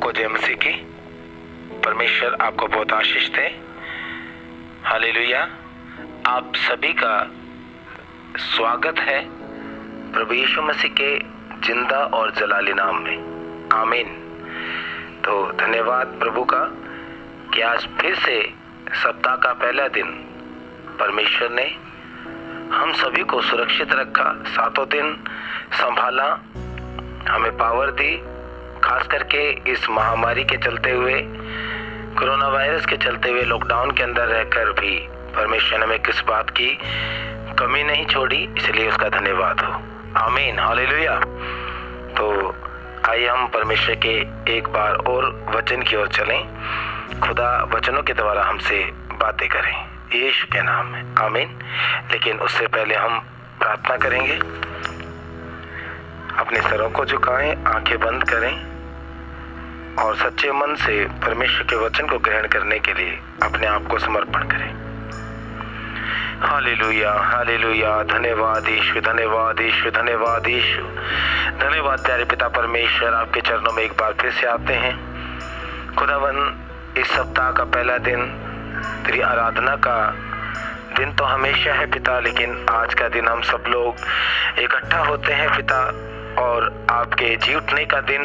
सबको जय मसीह की। परमेश्वर आपको बहुत आशीष दे। हालेलुया। आप सभी का स्वागत है प्रभु यीशु मसीह के जिंदा और जलाली नाम में। आमीन। तो धन्यवाद प्रभु का कि आज फिर से सप्ताह का पहला दिन परमेश्वर ने हम सभी को सुरक्षित रखा, सातों दिन संभाला, हमें पावर दी। खास करके इस महामारी के चलते हुए, कोरोना वायरस के चलते हुए लॉकडाउन के अंदर रहकर भी परमेश्वर ने हमें किस बात की कमी नहीं छोड़ी, इसलिए उसका धन्यवाद हो। आमीन। हालेलुया। तो आइए हम परमेश्वर के एक बार और वचन की ओर चलें। खुदा वचनों के द्वारा हमसे बातें करें यीशु के नाम में। आमीन। लेकिन उससे पहले हम प्रार्थना करेंगे। अपने सरों को झुकाएं, आंखें बंद करें और सच्चे मन से परमेश्वर के वचन को ग्रहण करने के लिए अपने आप को समर्पण करें। Hallelujah, hallelujah. धन्यवाद यीशु, धन्यवाद यीशु, धन्यवाद यीशु। धन्यवाद प्यारे पिता परमेश्वर, आपके चरणों में एक बार फिर से आते हैं। खुदावन, इस सप्ताह का पहला दिन तेरी आराधना का दिन तो हमेशा है पिता, लेकिन आज का दिन हम सब लोग इकट्ठा होते हैं पिता, और आपके जी उठने का दिन।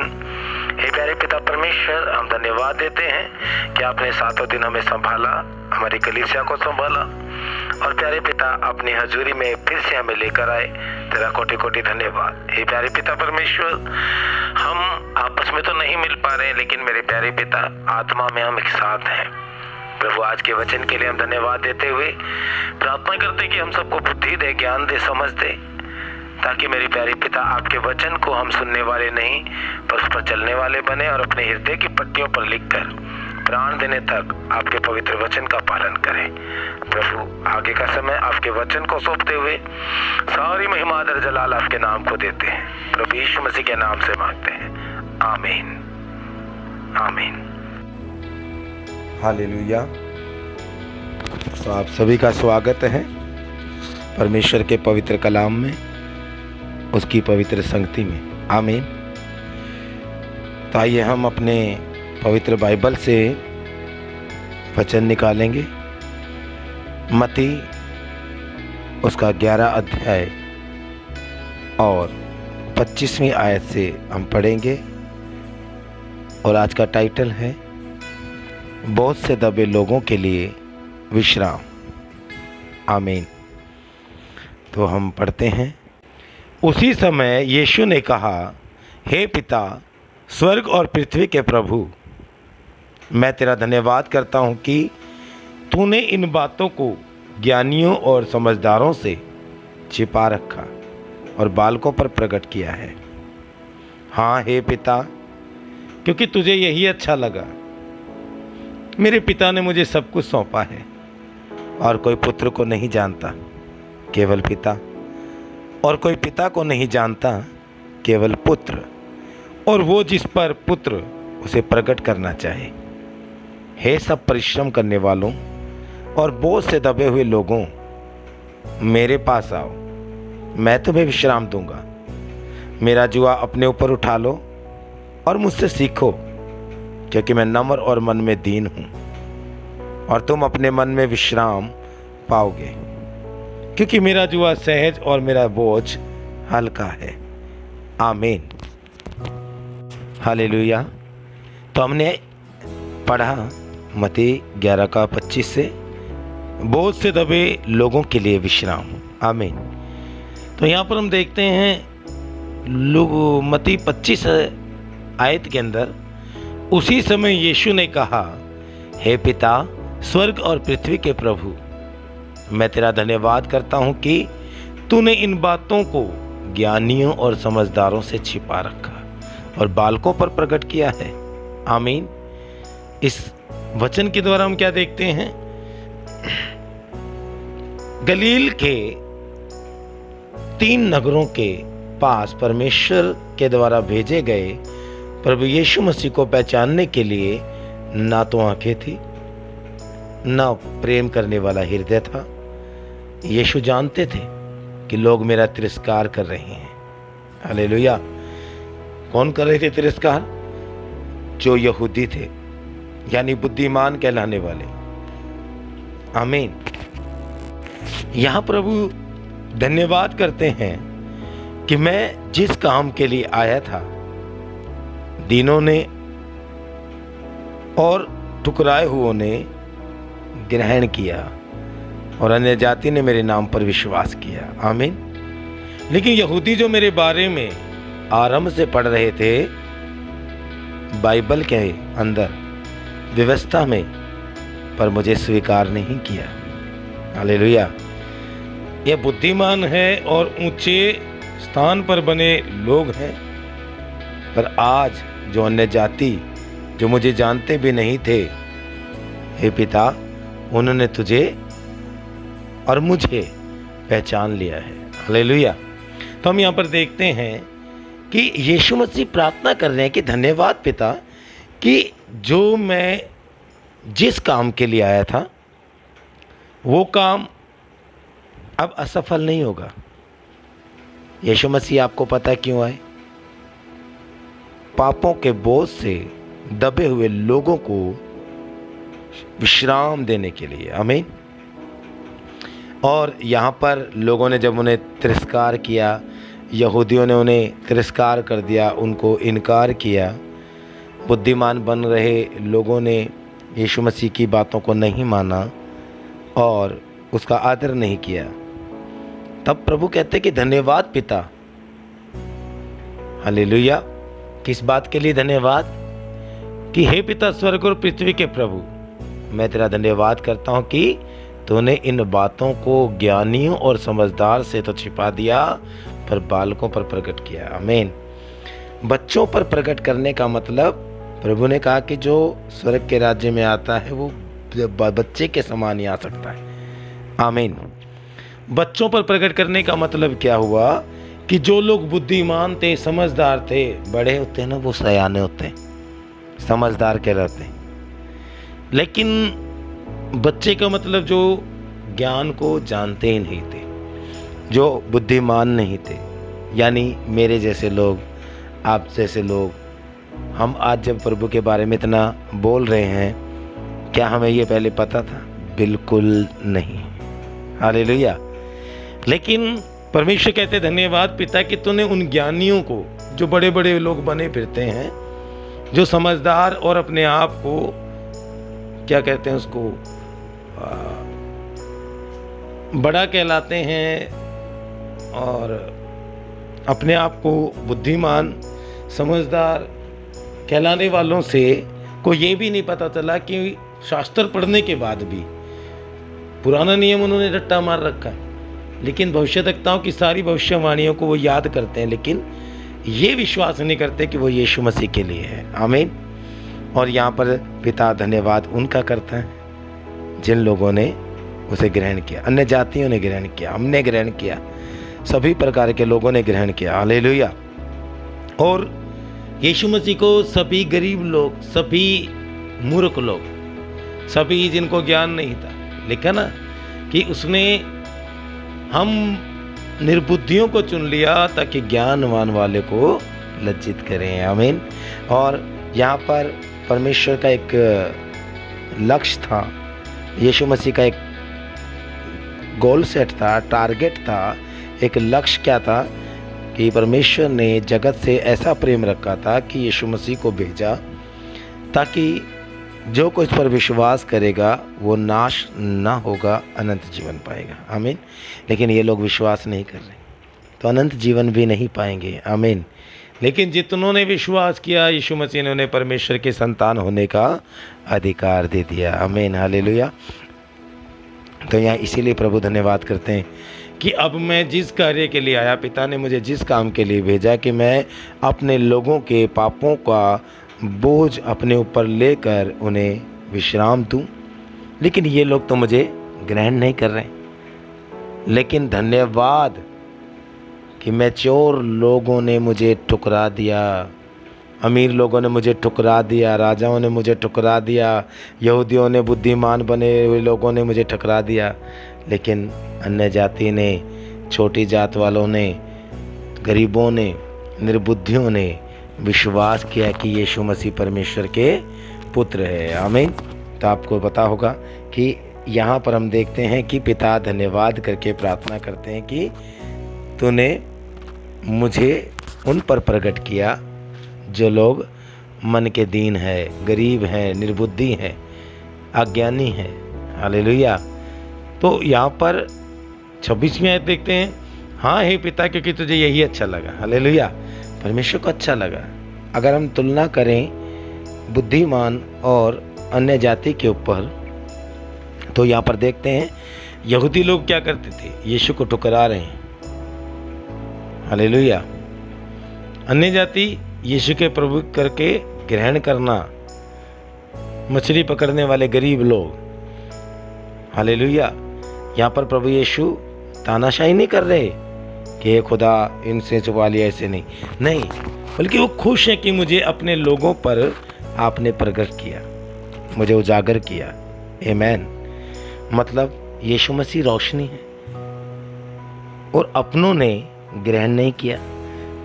हे प्यारे पिता परमेश्वर, हम धन्यवाद देते हैं कि आपने सातों दिन हमें संभाला, हमारी कलीसिया को संभाला, और प्यारे पिता अपनी हजूरी में फिर से हमें लेकर आए। तेरा कोटि कोटि धन्यवाद। हे प्यारे पिता परमेश्वर, हम आपस में तो नहीं मिल पा रहे, लेकिन मेरे प्यारे पिता आत्मा में हम एक साथ हैं। प्रभु, आज के वचन के लिए हम धन्यवाद देते हुए प्रार्थना करते कि हम सबको बुद्धि दे, ज्ञान दे, समझ दे, ताकि मेरे प्यारे पिता आपके वचन को हम सुनने वाले नहीं पर उस पर चलने वाले बने, और अपने हृदय की पट्टियों पर लिखकर प्राण देने तक आपके पवित्र वचन का पालन करें। प्रभु, आगे का समय आपके वचन को सौंपते हुए सारी महिमा आदर जलाल आपके नाम को देते हैं। प्रभु यीशु मसीह के नाम से मांगते हैं। आमीन, आमीन। हालेलुया। तो आप सभी का स्वागत है परमेश्वर के पवित्र कलाम में, उसकी पवित्र संगति में। आमीन। तो आइए हम अपने पवित्र बाइबल से वचन निकालेंगे। मत्ती उसका 11 अध्याय और 25वीं आयत से हम पढ़ेंगे, और आज का टाइटल है बहुत से दबे लोगों के लिए विश्राम। आमीन। तो हम पढ़ते हैं। उसी समय यीशु ने कहा, हे पिता, स्वर्ग और पृथ्वी के प्रभु, मैं तेरा धन्यवाद करता हूँ कि तूने इन बातों को ज्ञानियों और समझदारों से छिपा रखा और बालकों पर प्रकट किया है। हाँ हे पिता, क्योंकि तुझे यही अच्छा लगा। मेरे पिता ने मुझे सब कुछ सौंपा है, और कोई पुत्र को नहीं जानता, केवल पिता, और कोई पिता को नहीं जानता, केवल पुत्र, और वो जिस पर पुत्र उसे प्रकट करना चाहे। हे सब परिश्रम करने वालों और बोझ से दबे हुए लोगों, मेरे पास आओ, मैं तुम्हें विश्राम दूंगा। मेरा जुआ अपने ऊपर उठा लो और मुझसे सीखो, क्योंकि मैं नम्र और मन में दीन हूँ, और तुम अपने मन में विश्राम पाओगे, क्योंकि मेरा जुआ सहज और मेरा बोझ हल्का है। आमीन। हालेलुया। तो हमने पढ़ा मत्ती 11 का 25 से, बोझ से दबे लोगों के लिए विश्राम। आमीन। तो यहाँ पर हम देखते हैं लोग मत्ती 25 आयत के अंदर, उसी समय यीशु ने कहा, हे पिता, स्वर्ग और पृथ्वी के प्रभु, मैं तेरा धन्यवाद करता हूँ कि तूने इन बातों को ज्ञानियों और समझदारों से छिपा रखा और बालकों पर प्रकट किया है। आमीन। इस वचन के द्वारा हम क्या देखते हैं? गलील के 3 नगरों के पास परमेश्वर के द्वारा भेजे गए प्रभु यीशु मसीह को पहचानने के लिए ना तो आंखें थी, ना प्रेम करने वाला हृदय था। यीशु जानते थे कि लोग मेरा तिरस्कार कर रहे हैं। हालेलुया। कौन कर रहे थे तिरस्कार? जो यहूदी थे, यानी बुद्धिमान कहलाने वाले। आमीन। यहाँ प्रभु धन्यवाद करते हैं कि मैं जिस काम के लिए आया था, दीनों ने और ठुकराए हुओं ने ग्रहण किया और अन्य जाति ने मेरे नाम पर विश्वास किया। आमीन। लेकिन यहूदी जो मेरे बारे में आरंभ से पढ़ रहे थे, बाइबल के अंदर व्यवस्था में, पर मुझे स्वीकार नहीं किया। हालेलुया। ये बुद्धिमान है और ऊंचे स्थान पर बने लोग हैं, पर आज जो अन्य जाति जो मुझे जानते भी नहीं थे, हे पिता, उन्होंने तुझे और मुझे पहचान लिया है। हालेलुया। तो हम यहाँ पर देखते हैं कि यीशु मसीह प्रार्थना कर रहे हैं कि धन्यवाद पिता कि जो मैं जिस काम के लिए आया था, वो काम अब असफल नहीं होगा। यीशु मसीह आपको पता है क्यों आए? पापों के बोझ से दबे हुए लोगों को विश्राम देने के लिए। आमीन। और यहाँ पर लोगों ने जब उन्हें तिरस्कार किया, यहूदियों ने उन्हें तिरस्कार कर दिया, उनको इनकार किया, बुद्धिमान बन रहे लोगों ने यीशु मसीह की बातों को नहीं माना और उसका आदर नहीं किया, तब प्रभु कहते कि धन्यवाद पिता। हालेलुया। किस बात के लिए धन्यवाद? कि हे पिता स्वर्ग और पृथ्वी के प्रभु, मैं तेरा धन्यवाद करता हूँ कि तूने इन बातों को ज्ञानियों और समझदार से तो छिपा दिया, पर बालकों पर प्रकट किया। आमीन। बच्चों पर प्रकट करने का मतलब, प्रभु ने कहा कि जो स्वर्ग के राज्य में आता है वो बच्चे के समान ही आ सकता है। आमीन। बच्चों पर प्रकट करने का मतलब क्या हुआ? कि जो लोग बुद्धिमान थे, समझदार थे, बड़े होते हैं ना, वो सयाने होते हैं, समझदार कहलाते हैं। लेकिन बच्चे का मतलब जो ज्ञान को जानते ही नहीं थे, जो बुद्धिमान नहीं थे, यानी मेरे जैसे लोग, आप जैसे लोग। हम आज जब प्रभु के बारे में इतना बोल रहे हैं, क्या हमें ये पहले पता था? बिल्कुल नहीं। हालेलुया। लेकिन परमेश्वर कहते धन्यवाद पिता कि तूने उन ज्ञानियों को, जो बड़े बड़े लोग बने फिरते हैं, जो समझदार और अपने आप को क्या कहते हैं, उसको बड़ा कहलाते हैं, और अपने आप को बुद्धिमान समझदार कहलाने वालों से को ये भी नहीं पता चला कि शास्त्र पढ़ने के बाद भी पुराना नियम उन्होंने रट्टा मार रखा है, लेकिन भविष्यवक्ताओं की सारी भविष्यवाणियों को वो याद करते हैं, लेकिन ये विश्वास नहीं करते कि वो यीशु मसीह के लिए है। आमीन। और यहाँ पर पिता धन्यवाद उनका करता है जिन लोगों ने उसे ग्रहण किया। अन्य जातियों ने ग्रहण किया, हमने ग्रहण किया, सभी प्रकार के लोगों ने ग्रहण किया। हालेलुया। और यीशु मसीह को सभी गरीब लोग, सभी मूर्ख लोग, सभी जिनको ज्ञान नहीं था, लिखा ना कि उसने हम निर्बुद्धियों को चुन लिया ताकि ज्ञानवान वाले को लज्जित करें। आमीन। और यहाँ पर परमेश्वर का एक लक्ष्य था, यीशु मसीह का एक गोल सेट था, टारगेट था, एक लक्ष्य क्या था कि परमेश्वर ने जगत से ऐसा प्रेम रखा था कि यीशु मसीह को भेजा ताकि जो कोई इस पर विश्वास करेगा वो नाश ना होगा, अनंत जीवन पाएगा। आमीन। लेकिन ये लोग विश्वास नहीं कर रहे, तो अनंत जीवन भी नहीं पाएंगे। आमीन। लेकिन जितनों ने विश्वास किया, यीशु मसीह ने उन्हें परमेश्वर के संतान होने का अधिकार दे दिया। आमीन। हालेलुया। तो यहाँ इसीलिए प्रभु धन्यवाद करते हैं कि अब मैं जिस कार्य के लिए आया, पिता ने मुझे जिस काम के लिए भेजा कि मैं अपने लोगों के पापों का बोझ अपने ऊपर लेकर उन्हें विश्राम दूं, लेकिन ये लोग तो मुझे ग्रहण नहीं कर रहे। लेकिन धन्यवाद कि मैच्योर लोगों ने मुझे ठुकरा दिया, अमीर लोगों ने मुझे ठुकरा दिया, राजाओं ने मुझे ठुकरा दिया, यहूदियों ने, बुद्धिमान बने हुए लोगों ने मुझे ठुकरा दिया, लेकिन अन्य जाति ने, छोटी जात वालों ने, गरीबों ने, निर्बुद्धियों ने विश्वास किया कि यीशु मसीह परमेश्वर के पुत्र है। आमीन। तो आपको पता होगा कि यहाँ पर हम देखते हैं कि पिता धन्यवाद करके प्रार्थना करते हैं कि तूने मुझे उन पर प्रकट किया जो लोग मन के दीन है, गरीब हैं, निर्बुद्धि हैं, अज्ञानी हैं। हालेलुया। तो यहाँ पर 26वीं आयत देखते हैं, हाँ हे पिता, क्योंकि तुझे यही अच्छा लगा। हालेलुया। परमेश्वर को अच्छा लगा। अगर हम तुलना करें बुद्धिमान और अन्य जाति के ऊपर, तो यहाँ पर देखते हैं यहूदी लोग क्या करते थे, यीशु को ठुकरा रहे हैं। हालेलुया। अन्य जाति यीशु के प्रभु करके ग्रहण करना, मछली पकड़ने वाले गरीब लोग। हालेलुया। यहाँ पर प्रभु यीशु तानाशाही नहीं कर रहे कि ये खुदा इनसे छुपा लिया, ऐसे नहीं, बल्कि वो खुश है कि मुझे अपने लोगों पर आपने प्रकट किया, मुझे उजागर किया। आमीन। मतलब यीशु मसीह रोशनी है और अपनों ने ग्रहण नहीं किया,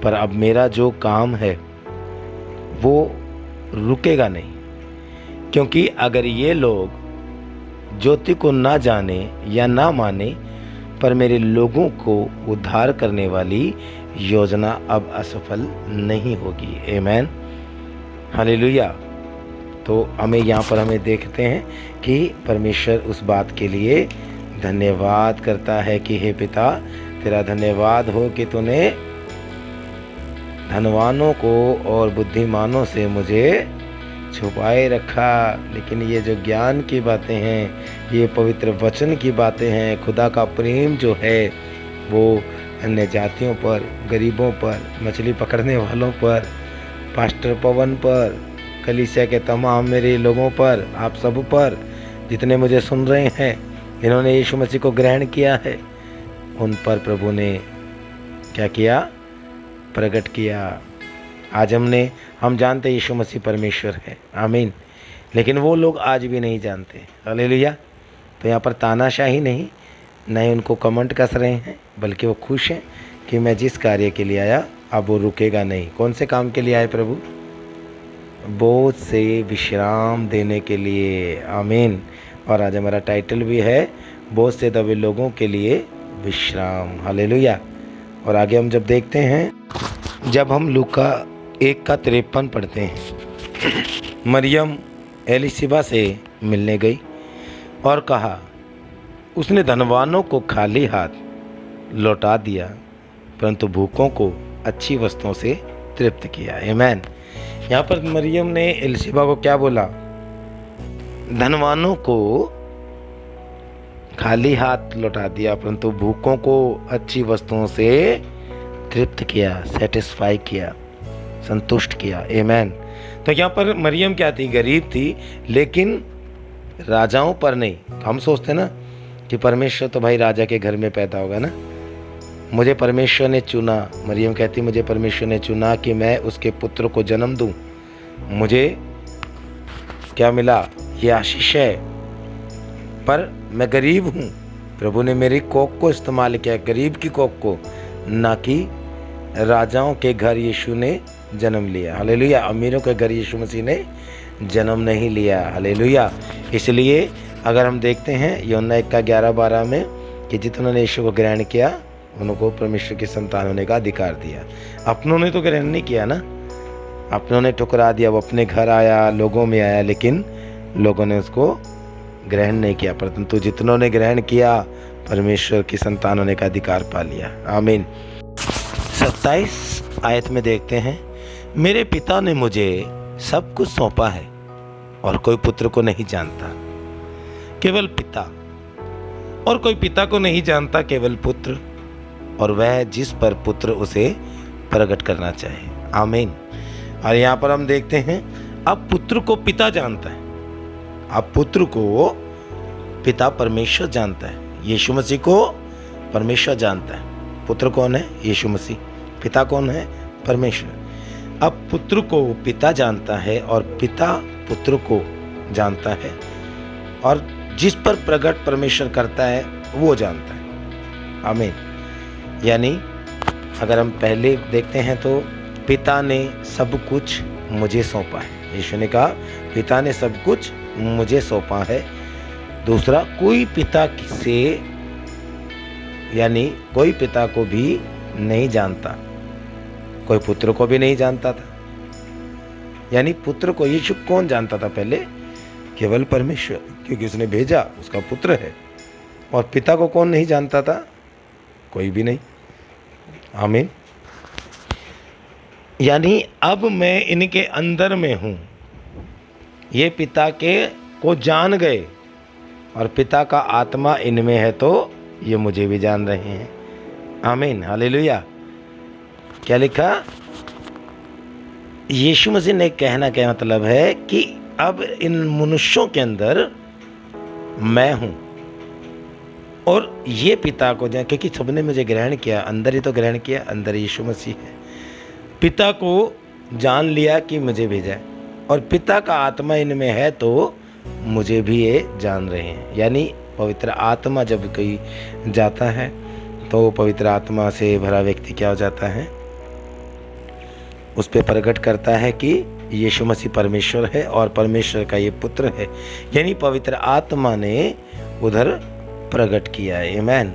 पर अब मेरा जो काम है वो रुकेगा नहीं, क्योंकि अगर ये लोग ज्योति को ना जाने या ना माने, पर मेरे लोगों को उद्धार करने वाली योजना अब असफल नहीं होगी। आमीन। हालेलुया। तो हमें देखते हैं कि परमेश्वर उस बात के लिए धन्यवाद करता है कि हे पिता, तेरा धन्यवाद हो कि तूने धनवानों को और बुद्धिमानों से मुझे छुपाए रखा। लेकिन ये जो ज्ञान की बातें हैं, ये पवित्र वचन की बातें हैं, खुदा का प्रेम जो है वो अन्य जातियों पर, गरीबों पर, मछली पकड़ने वालों पर, पास्टर पवन पर, कलीसिया के तमाम मेरे लोगों पर, आप सब पर, जितने मुझे सुन रहे हैं, जिन्होंने यीशु मसीह को ग्रहण किया है, उन पर प्रभु ने क्या किया, प्रकट किया। आज हम जानते यीशु मसीह परमेश्वर है। आमीन। लेकिन वो लोग आज भी नहीं जानते। हालेलुया। तो यहाँ पर तानाशाही नहीं, न ही उनको कमेंट कस रहे हैं, बल्कि वो खुश हैं कि मैं जिस कार्य के लिए आया अब वो रुकेगा नहीं। कौन से काम के लिए आए प्रभु? बोझ से विश्राम देने के लिए। आमीन। और आज हमारा टाइटल भी है, बोझ से दबे लोगों के लिए विश्राम। हालेलुया। और आगे हम जब देखते हैं, जब हम लूका 1:53 पढ़ते हैं, मरियम एलिशिबा से मिलने गई और कहा, उसने धनवानों को खाली हाथ लौटा दिया, परंतु भूखों को अच्छी वस्तुओं से तृप्त किया। आमीन। यहाँ पर मरियम ने एलिशिबा को क्या बोला? धनवानों को खाली हाथ लौटा दिया, परंतु भूखों को अच्छी वस्तुओं से तृप्त किया, सेटिस्फाई किया, संतुष्ट किया। आमीन। तो यहाँ पर मरियम क्या थी? गरीब थी, लेकिन राजाओं पर नहीं। हम सोचते हैं ना कि परमेश्वर तो भाई राजा के घर में पैदा होगा ना, मुझे परमेश्वर ने चुना। मरियम कहती, मुझे परमेश्वर ने चुना कि मैं उसके पुत्र को जन्म दूं। मुझे क्या मिला? ये आशीष है, पर मैं गरीब हूँ। प्रभु ने मेरी कोख को इस्तेमाल किया, गरीब की कोख को, ना कि राजाओं के घर यीशु ने जन्म लिया। हालेलुया। अमीरों के घर यीशु मसीह ने जन्म नहीं लिया। हालेलुया। इसलिए अगर हम देखते हैं यूहन्ना 1:11-12 में कि जितनों ने यीशु को ग्रहण किया, उनको परमेश्वर की संतान होने का अधिकार दिया। अपनों ने तो ग्रहण नहीं किया ना, अपनों ने ठुकरा दिया। वो अपने घर आया, लोगों में आया, लेकिन लोगों ने उसको ग्रहण नहीं किया। परंतु जितनों ने ग्रहण किया, परमेश्वर की संतान होने का अधिकार पा लिया। आमीन। 27 आयत में देखते हैं, मेरे पिता ने मुझे सब कुछ सौंपा है और कोई पुत्र को नहीं जानता, केवल पिता, और कोई पिता को नहीं जानता, केवल पुत्र, और वह जिस पर पुत्र उसे प्रकट करना चाहे। आमीन। और यहाँ पर हम देखते हैं, अब पुत्र को पिता जानता है, अब पुत्र को पिता परमेश्वर जानता है, यीशु मसीह को परमेश्वर जानता है। पुत्र कौन है? यीशु मसीह। पिता कौन है? परमेश्वर। अब पुत्र को पिता जानता है और पिता पुत्र को जानता है, और जिस पर प्रकट परमेश्वर करता है वो जानता है। आमीन। यानी अगर हम पहले देखते हैं तो पिता ने सब कुछ मुझे सौंपा है। यीशु ने कहा पिता ने सब कुछ मुझे सौंपा है। दूसरा, कोई पिता से यानी कोई पिता को भी नहीं जानता, कोई पुत्र को भी नहीं जानता था। यानी पुत्र को यीशु कौन जानता था पहले? केवल परमेश्वर, क्योंकि उसने भेजा, उसका पुत्र है। और पिता को कौन नहीं जानता था? कोई भी नहीं। आमीन। यानी अब मैं इनके अंदर में हूँ, ये पिता के को जान गए और पिता का आत्मा इनमें है तो ये मुझे भी जान रहे हैं। आमीन, हालेलुया। क्या लिखा? यीशु मसीह ने कहना क्या मतलब है कि अब इन मनुष्यों के अंदर मैं हूं और ये पिता को जान, क्योंकि सबने मुझे ग्रहण किया, अंदर ही तो ग्रहण किया, अंदर यीशु मसीह है। पिता को जान लिया कि मुझे भेजा है और पिता का आत्मा इनमें है तो मुझे भी ये जान रहे हैं। यानी पवित्र आत्मा जब कोई जाता है तो पवित्र आत्मा से भरा व्यक्ति क्या हो जाता है? उस पे प्रकट करता है कि यीशु मसीह परमेश्वर है और परमेश्वर का ये पुत्र है। यानी पवित्र आत्मा ने उधर प्रकट किया है। आमीन।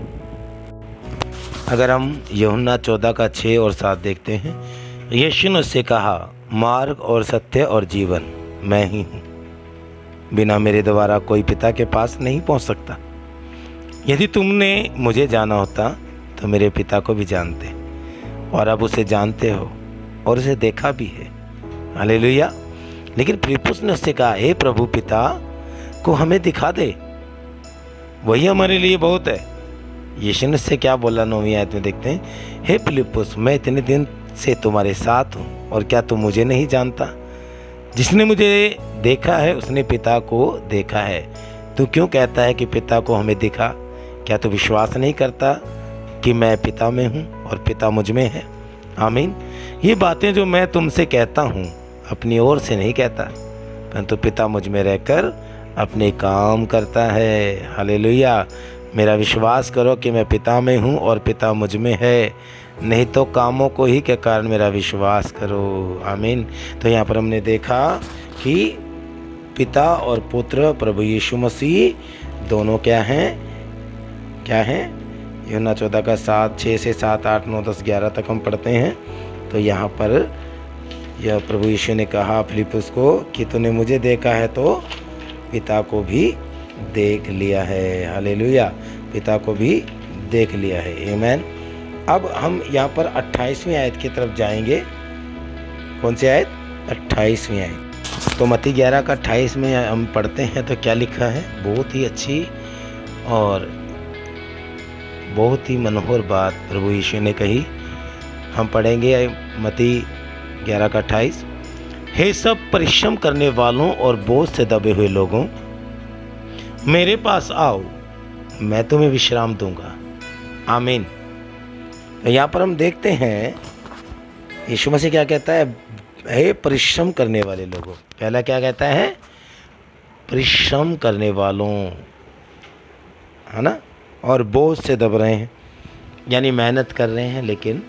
अगर हम यूहन्ना 14 का 6 और 7 देखते हैं, यीशु ने उससे कहा, मार्ग और सत्य और जीवन मैं ही हूँ, बिना मेरे द्वारा कोई पिता के पास नहीं पहुँच सकता। यदि तुमने मुझे जाना होता तो मेरे पिता को भी जानते और अब उसे जानते हो और उसे देखा भी है। हालेलुया। लेकिन फिलिप्पुस ने उससे कहा, हे प्रभु, पिता को हमें दिखा दे, वही हमारे लिए बहुत है। यीशु ने उससे क्या बोला? 9वीं आयत में देखते हैं, हे फिलिप्पुस, मैं इतने दिन से तुम्हारे साथ हूँ और क्या तुम मुझे नहीं जानता? जिसने मुझे देखा है उसने पिता को देखा है। तू क्यों कहता है कि पिता को हमें दिखा? क्या तू विश्वास नहीं करता कि मैं पिता में हूँ और पिता मुझ में है? आमीन। ये बातें जो मैं तुमसे कहता हूँ अपनी ओर से नहीं कहता, परंतु पिता मुझ में रहकर अपने काम करता है। हालेलुया। मेरा विश्वास करो कि मैं पिता में हूँ और पिता मुझ में है, नहीं तो कामों को ही के कारण मेरा विश्वास करो। आमीन। तो यहाँ पर हमने देखा कि पिता और पुत्र प्रभु यीशु मसीह दोनों क्या हैं? क्या हैं? यूहन्ना 14 का 6 से 7, 8, 9, 10, 11 तक हम पढ़ते हैं। तो यहाँ पर यह प्रभु यीशु ने कहा फिलिप्पुस को कि तूने मुझे देखा है तो पिता को भी देख लिया है। हालेलुया। पिता को भी देख लिया है। आमीन। अब हम यहाँ पर 28वीं आयत की तरफ जाएंगे। कौन सी आयत? 28वीं आयत। तो मत्ती 11 का 28 में हम पढ़ते हैं तो क्या लिखा है? बहुत ही अच्छी और बहुत ही मनोहर बात प्रभु यीशु ने कही। हम पढ़ेंगे मत्ती 11 का 28। हे सब परिश्रम करने वालों और बोझ से दबे हुए लोगों, मेरे पास आओ, मैं तुम्हें विश्राम दूंगा। आमीन। तो यहाँ पर हम देखते हैं यीशु मसीह क्या कहता है? हे परिश्रम करने वाले लोगों। पहला क्या कहता है? परिश्रम करने वालों, है ना, और बोझ से दब रहे हैं, यानी मेहनत कर रहे हैं लेकिन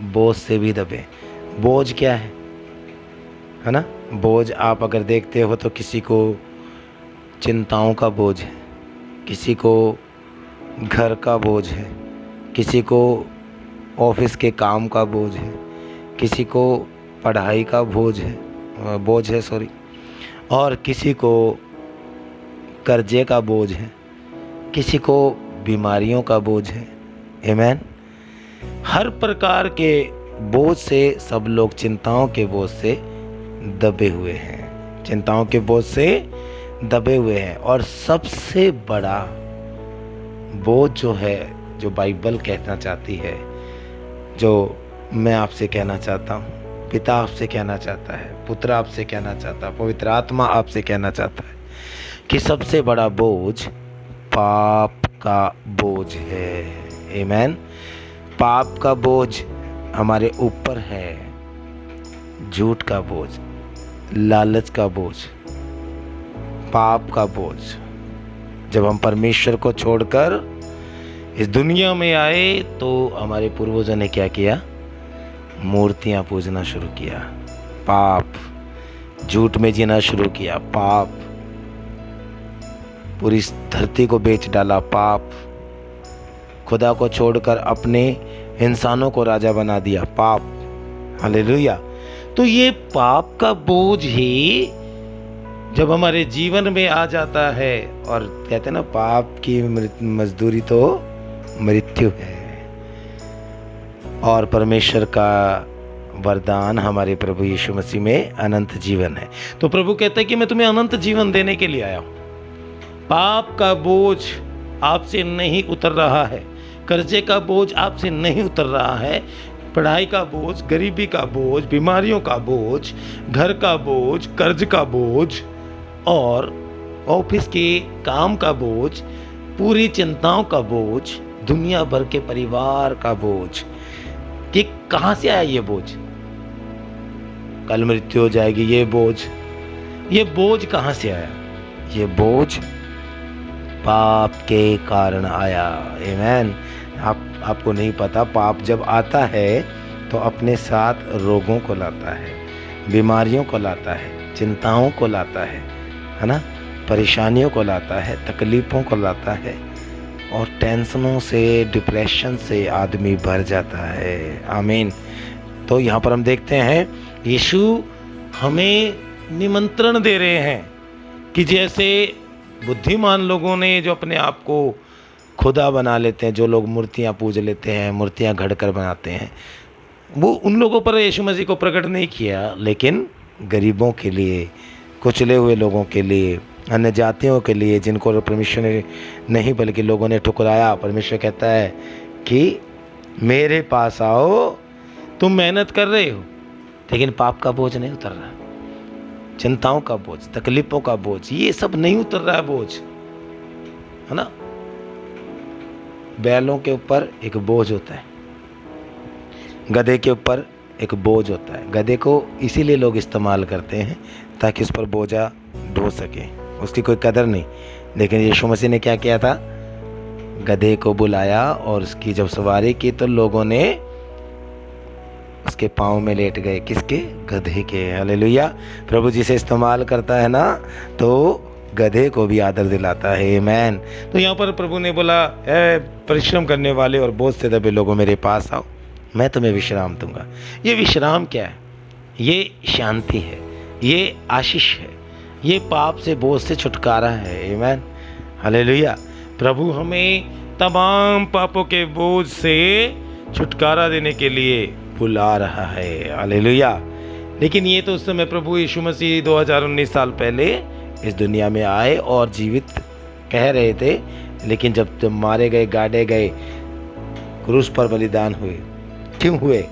बोझ से भी दबे। बोझ क्या है ना? बोझ आप अगर देखते हो तो किसी को चिंताओं का बोझ है, किसी को घर का बोझ है, किसी को ऑफिस के काम का बोझ है, किसी को पढ़ाई का बोझ है और किसी को कर्जे का बोझ है, किसी को बीमारियों का बोझ है। आमीन। हर प्रकार के बोझ से सब लोग चिंताओं के बोझ से दबे हुए हैं, चिंताओं के बोझ से दबे हुए हैं। और सबसे बड़ा बोझ जो है, जो बाइबल कहना चाहती है, जो मैं आपसे कहना चाहता हूँ, पिता आपसे कहना चाहता है, पुत्र आपसे कहना चाहता है, पवित्र आत्मा आपसे कहना चाहता है कि सबसे बड़ा बोझ पाप का बोझ है। आमीन। पाप का बोझ हमारे ऊपर है, झूठ का बोझ, लालच का बोझ, पाप का बोझ। जब हम परमेश्वर को छोड़कर इस दुनिया में आए तो हमारे पूर्वजों ने क्या किया? मूर्तियां पूजना शुरू किया, पाप, झूठ में जीना शुरू किया, पाप, पूरी धरती को बेच डाला, पाप, खुदा को छोड़कर अपने इंसानों को राजा बना दिया, पाप। हालेलुया। तो ये पाप का बोझ ही जब हमारे जीवन में आ जाता है, और कहते हैं ना, पाप की मजदूरी तो मृत्यु है, और परमेश्वर का वरदान हमारे प्रभु यीशु मसीह में अनंत जीवन है। तो प्रभु कहता है कि मैं तुम्हें अनंत जीवन देने के लिए आया हूं। पाप का बोझ आपसे नहीं उतर रहा है, कर्जे का बोझ आपसे नहीं उतर रहा है, पढ़ाई का बोझ, गरीबी का बोझ, बीमारियों का बोझ, घर का बोझ, कर्ज का बोझ, और ऑफिस के काम का बोझ, पूरी चिंताओं का बोझ, दुनिया भर के परिवार का बोझ। कि कहां से आया ये बोझ? कल मृत्यु हो जाएगी, ये बोझ कहां से आया? ये बोझ पाप के कारण आया। आमेन। आपको नहीं पता, पाप जब आता है तो अपने साथ रोगों को लाता है, बीमारियों को लाता है, चिंताओं को लाता है ना, परेशानियों को लाता है, तकलीफ़ों को लाता है, और टेंशनों से, डिप्रेशन से आदमी भर जाता है। आमीन। तो यहाँ पर हम देखते हैं यीशु हमें निमंत्रण दे रहे हैं कि जैसे बुद्धिमान लोगों ने जो अपने आप को खुदा बना लेते हैं, जो लोग मूर्तियाँ पूज लेते हैं, मूर्तियाँ घड़कर बनाते हैं, वो उन लोगों पर यीशु मसीह को प्रकट नहीं किया, लेकिन गरीबों के लिए, कुचले हुए लोगों के लिए, अन्य जातियों के लिए, जिनको परमेश्वर ने नहीं बल्कि लोगों ने ठुकराया। परमेश्वर कहता है कि मेरे पास आओ, तुम मेहनत कर रहे हो लेकिन पाप का बोझ नहीं उतर रहा, चिंताओं का बोझ, तकलीफों का बोझ, ये सब नहीं उतर रहा है बोझ, है ना। बैलों के ऊपर एक बोझ होता है, गधे के ऊपर एक बोझ होता है। गधे को इसीलिए लोग इस्तेमाल करते हैं ताकि उस पर बोझा ढो सके, उसकी कोई कदर नहीं। लेकिन यीशु मसीह ने क्या किया था? गधे को बुलाया और उसकी जब सवारी की तो लोगों ने उसके पाँव में लेट गए। किसके? गधे के। हालेलुया। प्रभु जिसे इस्तेमाल करता है ना, तो गधे को भी आदर दिलाता है। आमेन। तो यहाँ पर प्रभु ने बोला, परिश्रम करने वाले और बोझ से दबे लोगों मेरे पास आओ, मैं तुम्हें विश्राम दूंगा। ये विश्राम क्या है? ये शांति है, ये आशीष है, ये पाप से, बोझ से छुटकारा है। आमेन। हालेलुया। प्रभु हमें तमाम पापों के बोझ से छुटकारा देने के लिए बुला रहा है। हालेलुया। लेकिन ये तो उस समय प्रभु यीशु मसीह 2019 साल पहले इस दुनिया में आए और जीवित कह रहे थे, लेकिन जब मारे गए, गाड़े गए, क्रूस पर बलिदान हुए, क्यों हुए?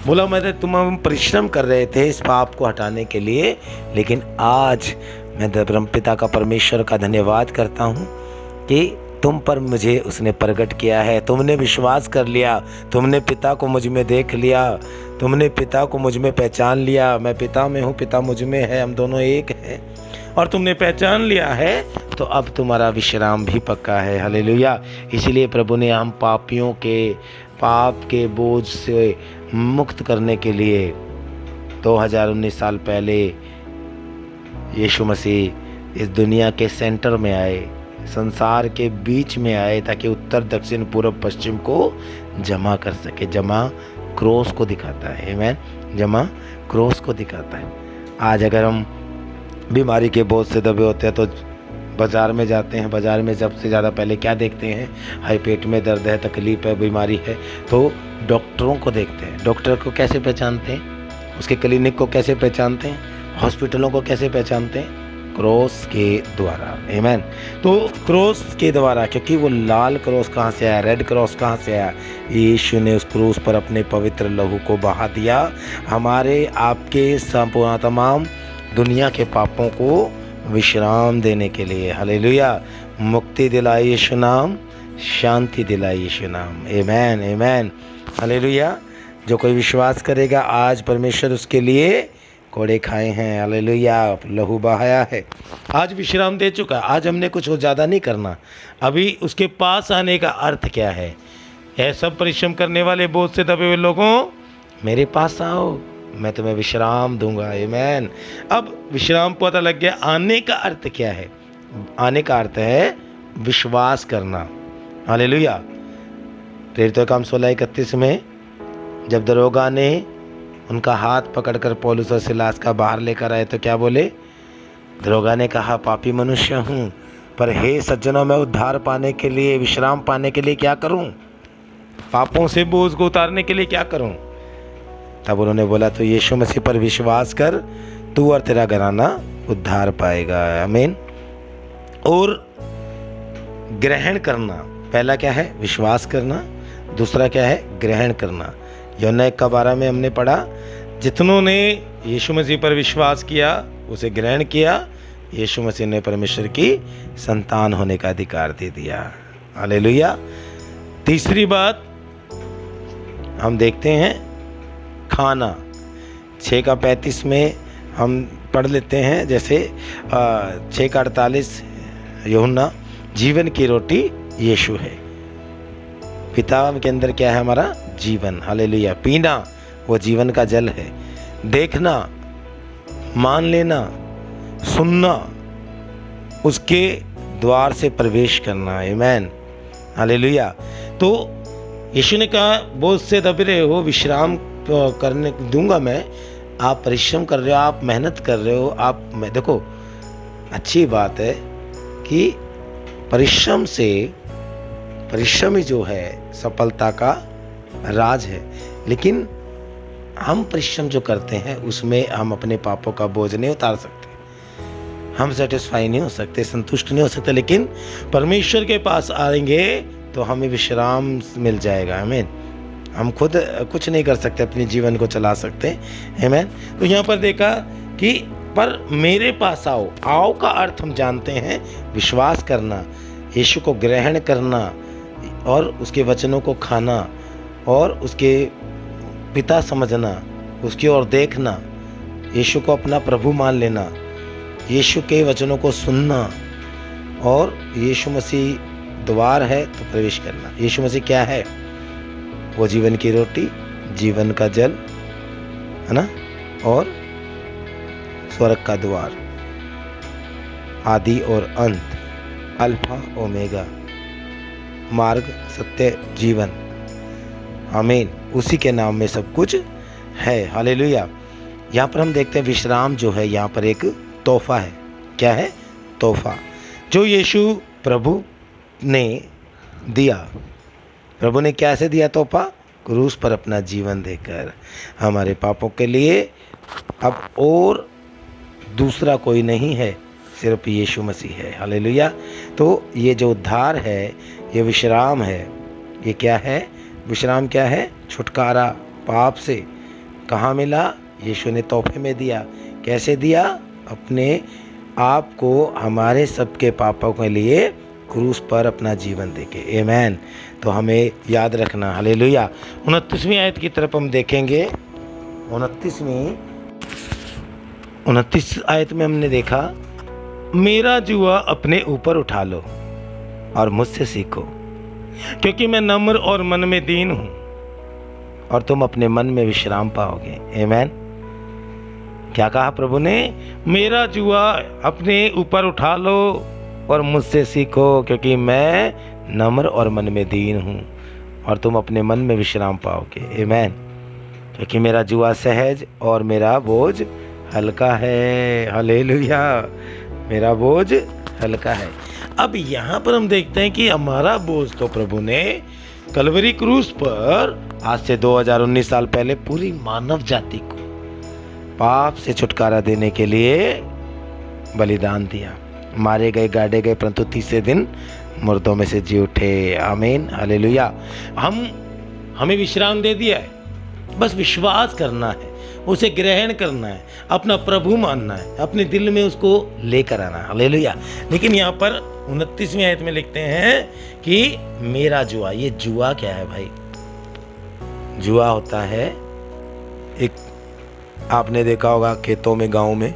बोला मैं तुम परिश्रम कर रहे थे इस पाप को हटाने के लिए, लेकिन आज मैं परमपिता का, परमेश्वर का धन्यवाद करता हूँ कि तुम पर मुझे उसने प्रकट किया है। तुमने विश्वास कर लिया, तुमने पिता को मुझ में देख लिया, तुमने पिता को मुझ में पहचान लिया। मैं पिता में हूँ, पिता मुझ में है, हम दोनों एक हैं, और तुमने पहचान लिया है, तो अब तुम्हारा विश्राम भी पक्का है। हालेलुया। इसलिए प्रभु ने हम पापियों के पाप के बोझ से मुक्त करने के लिए 2019 साल पहले यीशु मसीह इस दुनिया के सेंटर में आए, संसार के बीच में आए, ताकि उत्तर, दक्षिण, पूर्व, पश्चिम को जमा कर सके। जमा क्रोस को दिखाता है। आमीन। जमा क्रोस को दिखाता है। आज अगर हम बीमारी के बोझ से दबे होते हैं तो बाज़ार में जाते हैं, बाज़ार में सबसे ज़्यादा पहले क्या देखते हैं? हाई पेट में दर्द है, तकलीफ़ है, बीमारी है, तो डॉक्टरों को देखते हैं। डॉक्टर को कैसे पहचानते हैं? उसके क्लिनिक को कैसे पहचानते हैं? हॉस्पिटलों को कैसे पहचानते हैं? क्रॉस के द्वारा। आमीन। तो क्रॉस के द्वारा, क्योंकि वो लाल क्रॉस कहाँ से आया, रेड क्रॉस कहाँ से आया? यीशु ने उस क्रूस पर अपने पवित्र लहू को बहा दिया, हमारे आपके संपूर्ण तमाम दुनिया के पापों को विश्राम देने के लिए। हालेलुया। मुक्ति दिलाई यीशु नाम, शांति दिलाई यीशु नाम। आमीन। आमीन। हालेलुया। जो कोई विश्वास करेगा, आज परमेश्वर उसके लिए कोड़े खाए हैं। हालेलुया। लहू बहाया है, आज विश्राम दे चुका। आज हमने कुछ ज़्यादा नहीं करना। अभी उसके पास आने का अर्थ क्या है? सब परिश्रम करने वाले बोझ से दबे हुए लोगों, मेरे पास आओ, मैं तुम्हें विश्राम दूंगा। आमीन। अब विश्राम पता लग गया। आने का अर्थ क्या है? आने का अर्थ है विश्वास करना। हालेलुया। प्रेरितों का काम 16:31 में जब दरोगा ने उनका हाथ पकड़कर पौलुस और सिलास का बाहर लेकर आए तो क्या बोले? दरोगा ने कहा, पापी मनुष्य हूँ, पर हे सज्जनों, मैं उद्धार पाने के लिए, विश्राम पाने के लिए क्या करूँ? पापों से बोझ को उतारने के लिए क्या करूँ? तब उन्होंने बोला, तो यीशु मसीह पर विश्वास कर, तू और तेरा घराना उद्धार पाएगा। आमीन। और ग्रहण करना, पहला क्या है? विश्वास करना। दूसरा क्या है? ग्रहण करना। यूहन्ना 1:12 में हमने पढ़ा, जितनों ने यीशु मसीह पर विश्वास किया, उसे ग्रहण किया, यीशु मसीह ने परमेश्वर की संतान होने का अधिकार दे दिया। हालेलुया। तीसरी बात हम देखते हैं, खाना। 6:35 में हम पढ़ लेते हैं, जैसे 6:48, यूहन्ना, जीवन की रोटी यीशु है। पिता के अंदर क्या है? हमारा जीवन। हालेलुया। पीना, वो जीवन का जल है। देखना, मान लेना, सुनना, उसके द्वार से प्रवेश करना। आमीन। हालेलुया। तो यीशु ने कहा, बोझ से दबे रहे हो, विश्राम करने दूंगा मैं। आप परिश्रम कर रहे हो, आप मेहनत कर रहे हो, देखो, अच्छी बात है कि परिश्रम ही जो है सफलता का राज है। लेकिन हम परिश्रम जो करते हैं उसमें हम अपने पापों का बोझ नहीं उतार सकते, हम सेटिस्फाई नहीं हो सकते, संतुष्ट नहीं हो सकते। लेकिन परमेश्वर के पास आएंगे तो हमें विश्राम मिल जाएगा। आमीन। हम खुद कुछ नहीं कर सकते, अपने जीवन को चला सकते। आमीन। तो यहाँ पर देखा कि पर मेरे पास आओ। आओ का अर्थ हम जानते हैं, विश्वास करना, यीशु को ग्रहण करना और उसके वचनों को खाना और उसके पिता समझना, उसकी ओर देखना, यीशु को अपना प्रभु मान लेना, यीशु के वचनों को सुनना और यीशु मसीह द्वार है तो प्रवेश करना। यीशु मसीह क्या है? वो जीवन की रोटी, जीवन का जल है ना, और स्वर्ग का द्वार, आदि और अंत, अल्फा ओमेगा, मार्ग, सत्य, जीवन। आमीन। उसी के नाम में सब कुछ है। हालेलुया। यहाँ पर हम देखते हैं विश्राम जो है यहाँ पर एक तोहफा है। क्या है? तोहफा जो यीशु प्रभु ने दिया। प्रभु ने कैसे दिया तोहफा? क्रूस पर अपना जीवन देकर हमारे पापों के लिए। अब और दूसरा कोई नहीं है, सिर्फ यीशु मसीह है। हालेलुया। तो ये जो उद्धार है, ये विश्राम है। ये क्या है? विश्राम क्या है? छुटकारा पाप से। कहाँ मिला? यीशु ने तोहफे में दिया। कैसे दिया? अपने आप को हमारे सबके पापों के लिए क्रूस पर अपना जीवन देके। आमीन। तो हमें याद रखना। हालेलुया। 29वीं आयत की तरफ हम देखेंगे। 29 आयत में हमने देखा, मेरा जुआ अपने ऊपर उठा लो और मुझसे सीखो, क्योंकि मैं नम्र और मन में दीन हूं, और तुम अपने मन में विश्राम पाओगे। आमीन। क्या कहा प्रभु ने? मेरा जुआ अपने ऊपर उठा लो और मुझसे सीखो, क्योंकि मैं नम्र और मन में दीन हूं, और तुम अपने मन में विश्राम पाओगे। आमीन। क्योंकि मेरा जुआ सहज और मेरा बोझ हल्का है। हालेलुया। मेरा बोझ हल्का है। अब यहाँ पर हम देखते हैं कि हमारा बोझ तो प्रभु ने कलवरी क्रूस पर आज से 2019 साल पहले पूरी मानव जाति को पाप से छुटकारा देने के लिए बलिदान दिया। मारे गए, गाड़े गए, परंतु तीसरे दिन मुर्दों में से जी उठे। आमीन। हालेलुया। हमें विश्राम दे दिया है, बस विश्वास करना है, उसे ग्रहण करना है, अपना प्रभु मानना है, अपने दिल में उसको लेकर आना है। हालेलुया। लेकिन यहाँ पर 29वीं आयत में लिखते हैं कि मेरा जुआ। ये जुआ क्या है भाई? जुआ होता है एक, आपने देखा होगा खेतों में, गांव में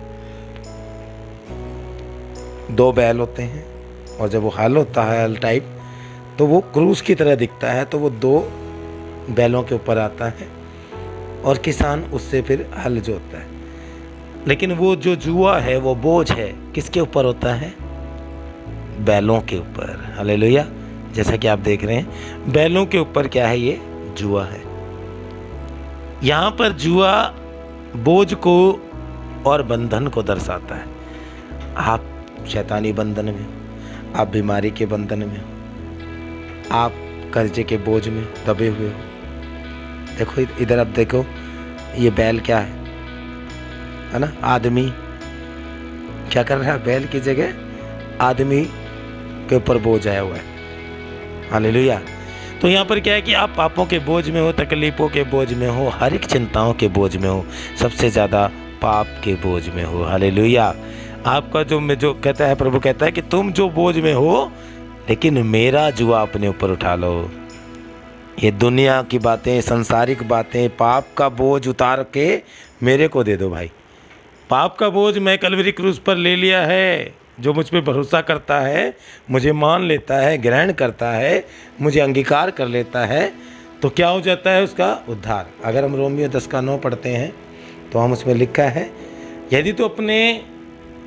2 बैल होते हैं, और जब वो हल होता है, हल टाइप, तो वो क्रूस की तरह दिखता है। तो वो 2 बैलों के ऊपर आता है और किसान उससे फिर हल जोतता है। लेकिन वो जो जुआ है, वो बोझ है, किसके ऊपर होता है? बैलों के ऊपर। हालेलुया। जैसा कि आप देख रहे हैं, बैलों के ऊपर क्या है? ये जुआ है। यहाँ पर जुआ बोझ को और बंधन को दर्शाता है। आप शैतानी बंधन में हो, आप बीमारी के बंधन में हो, आप कर्जे के बोझ में दबे हुए हो। देखो इधर, अब देखो ये बैल क्या है ना? आदमी क्या कर रहा है? बैल की जगह आदमी के ऊपर बोझ आया हुआ है। हालेलुया। तो यहाँ पर क्या है कि आप पापों के बोझ में हो, तकलीफों के बोझ में हो, हर एक चिंताओं के बोझ में हो, सबसे ज़्यादा पाप के बोझ में हो। हालेलुया। आपका जो कहता है, प्रभु कहता है कि तुम जो बोझ में हो, लेकिन मेरा जुआ अपने ऊपर उठा लो। ये दुनिया की बातें, संसारिक बातें, पाप का बोझ उतार के मेरे को दे दो भाई। पाप का बोझ मैं कलवरी क्रूस पर ले लिया है। जो मुझ पे भरोसा करता है, मुझे मान लेता है, ग्रहण करता है, मुझे अंगीकार कर लेता है, तो क्या हो जाता है? उसका उद्धार। अगर हम रोमियो 10:9 पढ़ते हैं तो हम उसमें लिखा है, यदि तो अपने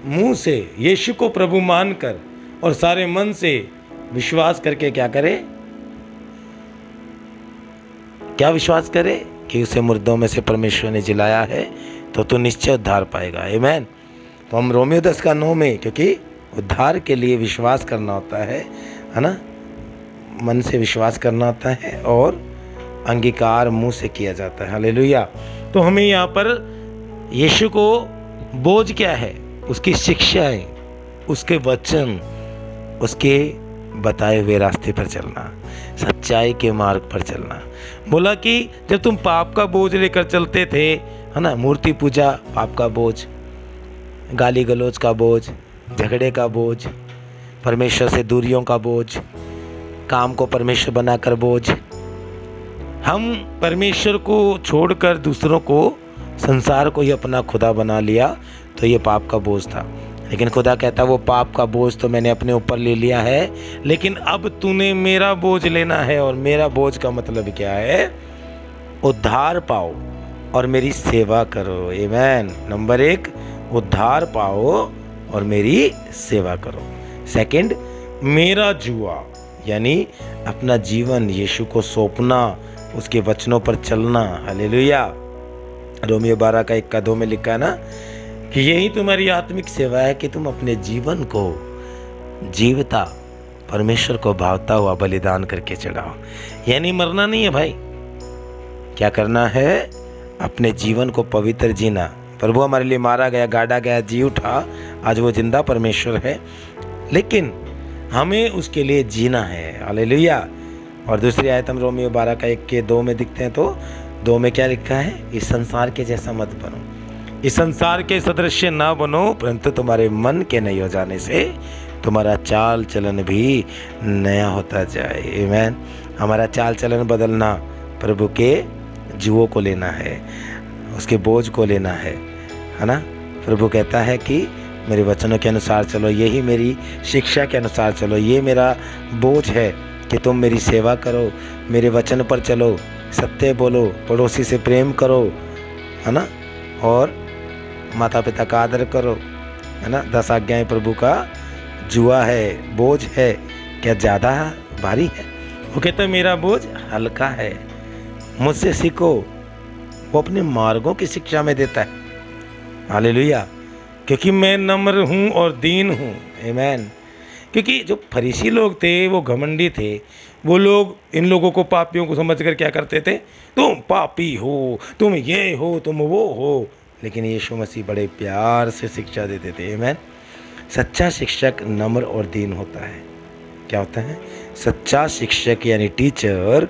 मुंह से यीशु को प्रभु मानकर और सारे मन से विश्वास करके क्या करे? क्या विश्वास करे? कि उसे मुर्दों में से परमेश्वर ने जिलाया है, तो तू निश्चय उद्धार पाएगा। आमीन। तो हम रोमियो 10:9 में, क्योंकि उद्धार के लिए विश्वास करना होता है ना? मन से विश्वास करना होता है और अंगीकार मुंह से किया जाता है। हालेलुया। तो हमें यहाँ पर यीशु को बोझ क्या है? उसकी शिक्षाएं, उसके वचन, उसके बताए हुए रास्ते पर चलना, सच्चाई के मार्ग पर चलना। बोला कि जब तुम पाप का बोझ लेकर चलते थे, है ना? मूर्ति पूजा पाप का बोझ, गाली गलौज का बोझ, झगड़े का बोझ, परमेश्वर से दूरियों का बोझ, काम को परमेश्वर बनाकर बोझ। हम परमेश्वर को छोड़कर दूसरों को, संसार को ही अपना खुदा बना लिया, तो ये पाप का बोझ था। लेकिन खुदा कहता, वो पाप का बोझ तो मैंने अपने ऊपर ले लिया है, लेकिन अब तूने मेरा बोझ लेना है। और मेरा बोझ का मतलब क्या है? उद्धार पाओ और मेरी सेवा करो। आमीन। नंबर 1, उद्धार पाओ और मेरी सेवा करो। सेकंड, मेरा जुआ, यानी अपना जीवन यीशु को सौंपना, उसके वचनों पर चलना। हालेलुया। रोमियो 12:1-2 में लिखा है ना कि यही तुम्हारी आत्मिक सेवा है कि तुम अपने जीवन को जीवता, परमेश्वर को भावता हुआ बलिदान करके चढ़ाओ। यानी मरना नहीं है भाई। क्या करना है? अपने जीवन को पवित्र जीना। प्रभु हमारे लिए मारा गया, गाड़ा गया, जी उठा, आज वो जिंदा परमेश्वर है, लेकिन हमें उसके लिए जीना है। हालेलुया। और दूसरी आयत हम रोमियो 12:1-2 में दिखते हैं, तो 2 में क्या लिखा है? इस संसार के जैसा मत बनो, इस संसार के सदृश्य ना बनो, परंतु तुम्हारे मन के नए हो जाने से तुम्हारा चाल चलन भी नया होता जाए। आमीन। हमारा चाल चलन बदलना, प्रभु के जुओं को लेना है, उसके बोझ को लेना है ना? प्रभु कहता है कि मेरे वचनों के अनुसार चलो, यही मेरी शिक्षा के अनुसार चलो, ये मेरा बोझ है कि तुम मेरी सेवा करो, मेरे वचन पर चलो, सत्य बोलो, पड़ोसी से प्रेम करो, है ना? और माता पिता का आदर करो, है ना? 10 आज्ञाएं प्रभु का जुआ है, बोझ है। क्या ज़्यादा भारी है? वो कहता है मेरा बोझ हल्का है, मुझसे सीखो। वो अपने मार्गों की शिक्षा में देता है। हालेलुया। क्योंकि मैं नम्र हूँ और दीन हूँ। आमीन। क्योंकि जो फरीसी लोग थे वो घमंडी थे। वो लोग इन लोगों को, पापियों को समझकर क्या करते थे? तुम पापी हो, तुम ये हो, तुम वो हो। लेकिन यीशु मसीह बड़े प्यार से शिक्षा देते थे। आमीन। सच्चा शिक्षक नम्र और दीन होता है। क्या होता है? सच्चा शिक्षक यानी टीचर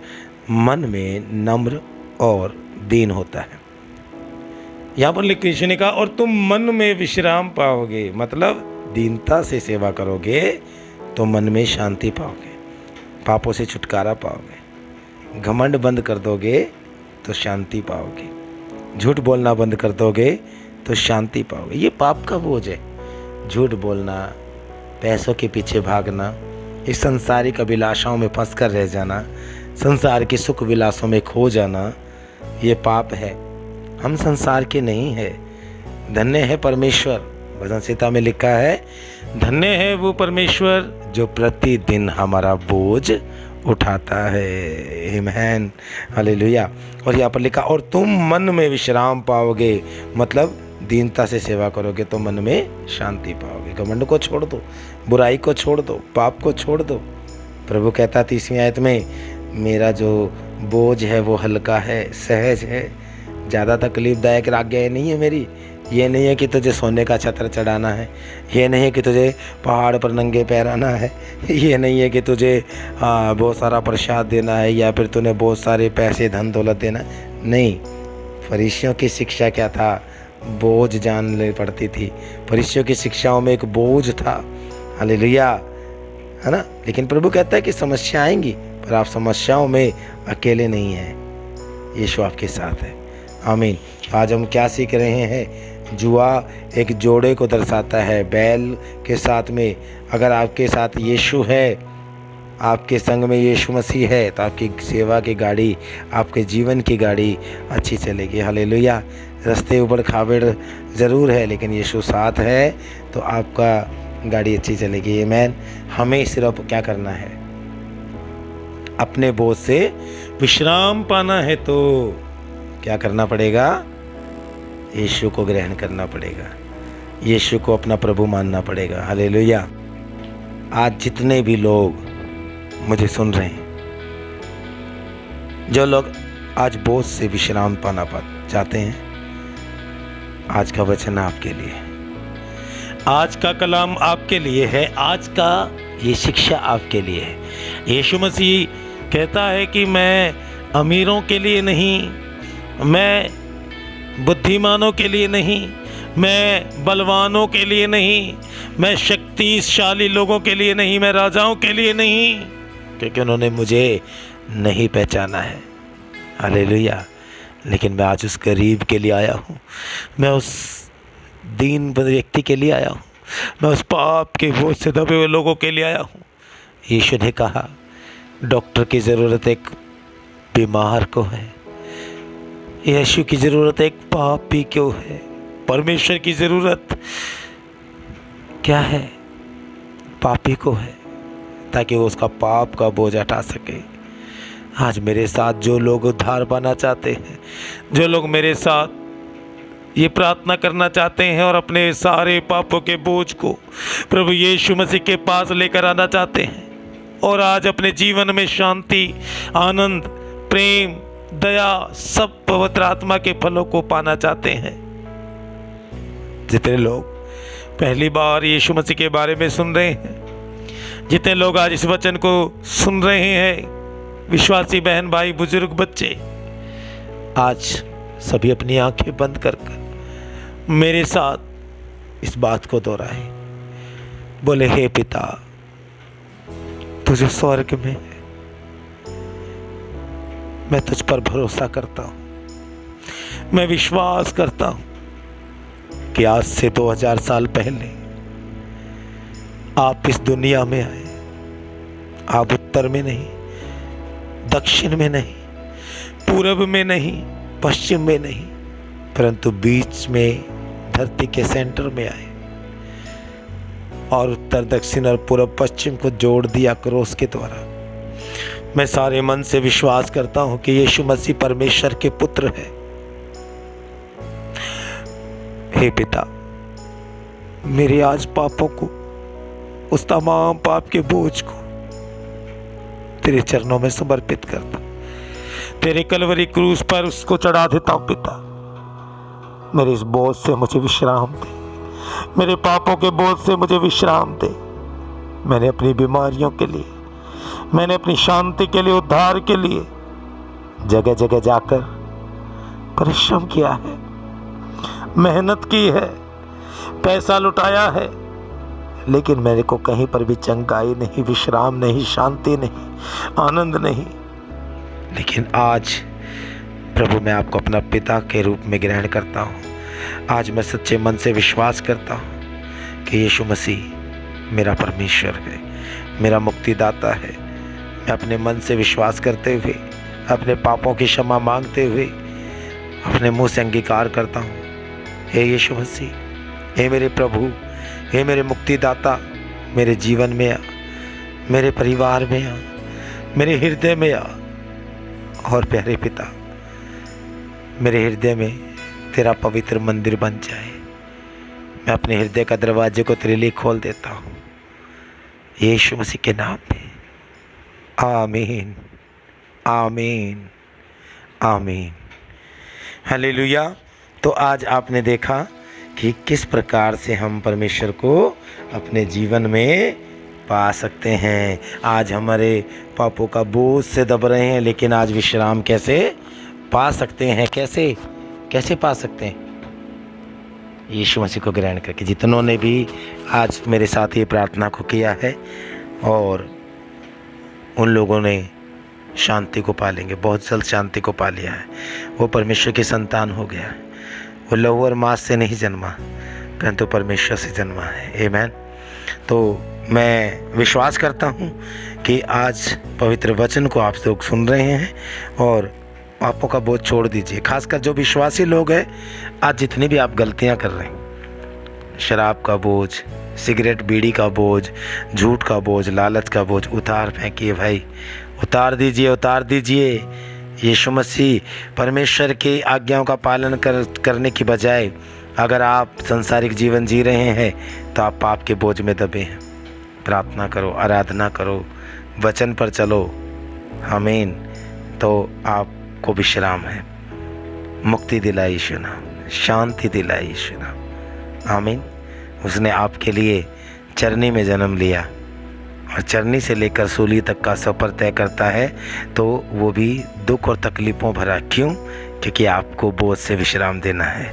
मन में नम्र और दीन होता है। यहाँ पर लिख यीशु ने कहा, और तुम मन में विश्राम पाओगे, मतलब दीनता से सेवा करोगे तो मन में शांति पाओगे, पापों से छुटकारा पाओगे। घमंड बंद कर दोगे तो शांति पाओगे, झूठ बोलना बंद कर दोगे तो शांति पाओगे। ये पाप का बोझ है। झूठ बोलना, पैसों के पीछे भागना, इस संसारिक अभिलाषाओं में फंस कर रह जाना, संसार के सुख विलासों में खो जाना, ये पाप है। हम संसार के नहीं है। धन्य है परमेश्वर, भजन संहिता में लिखा है, धन्य है वो परमेश्वर जो प्रतिदिन हमारा बोझ उठाता है। आमीन, हालेलुया। और यहाँ पर लिखा, और तुम मन में विश्राम पाओगे, मतलब दीनता से सेवा करोगे तो मन में शांति पाओगे। घमंड को छोड़ दो, बुराई को छोड़ दो, पाप को छोड़ दो। प्रभु कहता 30वीं आयत में, मेरा जो बोझ है वो हल्का है, सहज है, ज़्यादा तकलीफदायक आज्ञा नहीं है मेरी। ये नहीं है कि तुझे सोने का छत्र चढ़ाना है, ये नहीं है कि तुझे पहाड़ पर नंगे पैर आना है, ये नहीं है कि तुझे बहुत सारा प्रसाद देना है या फिर तूने बहुत सारे पैसे धन दौलत देना। नहीं, फरीसियों की शिक्षा क्या था? बोझ जान ले पड़ती थी। फरीसियों की शिक्षाओं में एक बोझ था। हालेलुया, है ना। लेकिन प्रभु कहता है कि समस्या आएंगी, पर आप समस्याओं में अकेले नहीं हैं, यीशु आपके साथ है। आमीन। आज हम क्या सीख रहे हैं? जुआ एक जोड़े को दर्शाता है, बैल के साथ में। अगर आपके साथ यीशु है, आपके संग में यीशु मसीह है, तो आपकी सेवा की गाड़ी, आपके जीवन की गाड़ी अच्छी चलेगी। हालेलुया। रास्ते ऊपर खाबड़ ज़रूर है, लेकिन यीशु साथ है तो आपका गाड़ी अच्छी चलेगी। आमीन। हमें सिर्फ क्या करना है? अपने बोझ से विश्राम पाना है तो क्या करना पड़ेगा? यीशु को ग्रहण करना पड़ेगा, यीशु को अपना प्रभु मानना पड़ेगा। हालेलुया। आज जितने भी लोग मुझे सुन रहे हैं, जो लोग आज बोझ से विश्राम पाना चाहते हैं, आज का वचन आपके लिए, आज का कलाम आपके लिए है, आज का ये शिक्षा आपके लिए है। यीशु मसीह कहता है कि मैं अमीरों के लिए नहीं, मैं बुद्धिमानों के लिए नहीं, मैं बलवानों के लिए नहीं, मैं शक्तिशाली लोगों के लिए नहीं, मैं राजाओं के लिए नहीं, क्योंकि उन्होंने मुझे नहीं पहचाना है। हालेलुया। लेकिन मैं आज उस गरीब के लिए आया हूँ, मैं उस दीन व्यक्ति के लिए आया हूँ, मैं उस पाप के बोझ से दबे हुए लोगों के लिए आया हूँ। यीशु ने कहा, डॉक्टर की ज़रूरत एक बीमार को है, यीशु की ज़रूरत एक पापी क्यों है? परमेश्वर की ज़रूरत क्या है? पापी को है, ताकि वो उसका पाप का बोझ हटा सके। आज मेरे साथ जो लोग उद्धार पाना चाहते हैं, जो लोग मेरे साथ ये प्रार्थना करना चाहते हैं और अपने सारे पापों के बोझ को प्रभु यीशु मसीह के पास लेकर आना चाहते हैं और आज अपने जीवन में शांति, आनंद, प्रेम, दया, सब पवित्र आत्मा के फलों को पाना चाहते हैं, जितने लोग पहली बार यीशु मसीह के बारे में सुन रहे हैं, जितने लोग आज इस वचन को सुन रहे हैं, विश्वासी बहन भाई, बुजुर्ग, बच्चे, आज सभी अपनी आंखें बंद कर मेरे साथ इस बात को दोहराए, बोले, हे पिता, तुझे स्वर्ग में है, मैं तुझ पर भरोसा करता हूँ, मैं विश्वास करता हूँ कि आज से 2000 साल पहले आप इस दुनिया में आए। आप उत्तर में नहीं, दक्षिण में नहीं, पूरब में नहीं, पश्चिम में नहीं, परंतु बीच में धरती के सेंटर में आए और उत्तर, दक्षिण और पूरब, पश्चिम को जोड़ दिया क्रॉस के द्वारा। मैं सारे मन से विश्वास करता हूं कि यीशु मसीह परमेश्वर के पुत्र है। हे पिता, मेरे आज पापों को, उस तमाम पाप के बोझ को तेरे चरणों में समर्पित करता, तेरे कलवरी क्रूस पर उसको चढ़ा देता हूं। पिता, मेरे इस बोझ से मुझे विश्राम दे, मेरे पापों के बोझ से मुझे विश्राम दे। मैंने अपनी बीमारियों के लिए, मैंने अपनी शांति के लिए, उद्धार के लिए जगह जगह जाकर परिश्रम किया है, मेहनत की है, पैसा लुटाया है, लेकिन मेरे को कहीं पर भी चंगाई नहीं, विश्राम नहीं, शांति नहीं, आनंद नहीं। लेकिन आज प्रभु, मैं आपको अपना पिता के रूप में ग्रहण करता हूँ। आज मैं सच्चे मन से विश्वास करता हूँ कि यीशु मसीह मेरा परमेश्वर है, मेरा मुक्तिदाता है। मैं अपने मन से विश्वास करते हुए, अपने पापों की क्षमा मांगते हुए अपने मुंह से अंगीकार करता हूँ, हे यीशु मसीह, हे मेरे प्रभु, हे मेरे मुक्तिदाता, मेरे जीवन में आ, मेरे परिवार में आ, मेरे हृदय में आ। और प्यारे पिता, मेरे हृदय में तेरा पवित्र मंदिर बन जाए। मैं अपने हृदय का दरवाजे को तेरे लिए खोल देता हूँ, यीशु मसीह के नाम में। आमीन, आमीन, आमीन, हालेलुया। तो आज आपने देखा कि किस प्रकार से हम परमेश्वर को अपने जीवन में पा सकते हैं। आज हमारे पापों का बोझ से दब रहे हैं, लेकिन आज विश्राम कैसे पा सकते हैं? कैसे पा सकते हैं? यीशु मसीह को ग्रहण करके। जितनों ने भी आज मेरे साथ ये प्रार्थना को किया है, और उन लोगों ने शांति को पा लेंगे, बहुत जल्द शांति को पा लिया है। वो परमेश्वर की संतान हो गया है। वो लहू और मांस से नहीं जन्मा, परंतु परमेश्वर से जन्मा है। आमीन। तो मैं विश्वास करता हूँ कि आज पवित्र वचन को आप लोग सुन रहे हैं और पापों का बोझ छोड़ दीजिए। खासकर जो विश्वासी लोग हैं, आज जितनी भी आप गलतियाँ कर रहे हैं, शराब का बोझ, सिगरेट बीड़ी का बोझ, झूठ का बोझ, लालच का बोझ उतार फेंकिए भाई, उतार दीजिए। यीशु मसीह परमेश्वर की आज्ञाओं का पालन करने की बजाय अगर आप संसारिक जीवन जी रहे हैं तो आप पाप के बोझ में दबे हैं। प्रार्थना करो, आराधना करो, वचन पर चलो। आमीन। तो आपको विश्राम है, मुक्ति दिलाई यीशु नाम, शांति दिलाई यीशु नाम। आमीन। उसने आपके लिए चरनी में जन्म लिया, और चरनी से लेकर सूली तक का सफ़र तय करता है, तो वो भी दुख और तकलीफ़ों भरा। क्यों? क्योंकि आपको बोझ से विश्राम देना है।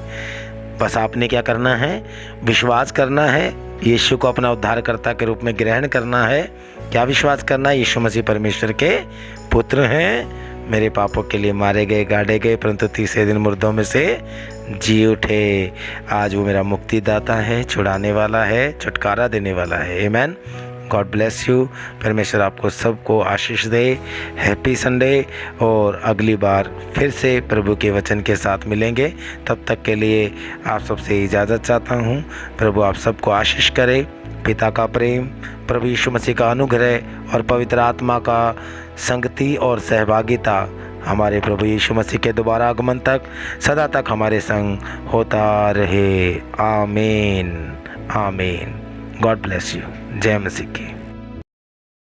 बस आपने क्या करना है? विश्वास करना है, यीशु को अपना उद्धारकर्ता के रूप में ग्रहण करना है। क्या विश्वास करना है? यीशु मसीह परमेश्वर के पुत्र हैं, मेरे पापों के लिए मारे गए, गाड़े गए, परंतु तीसरे दिन मुर्दों में से जी उठे। आज वो मेरा मुक्तिदाता है, छुड़ाने वाला है, छुटकारा देने वाला है। आमीन। God bless you. परमेश्वर आपको सबको आशीष दे। Happy Sunday. और अगली बार फिर से प्रभु के वचन के साथ मिलेंगे। तब तक के लिए आप सबसे इजाज़त चाहता हूँ। प्रभु आप सबको आशीष करे। पिता का प्रेम, प्रभु यीशु मसीह का अनुग्रह और पवित्र आत्मा का संगति और सहभागिता हमारे प्रभु यीशु मसीह के दोबारा आगमन तक सदा तक हमारे संग होता रहे। आमीन, आमीन। God bless you. जय मसीह की।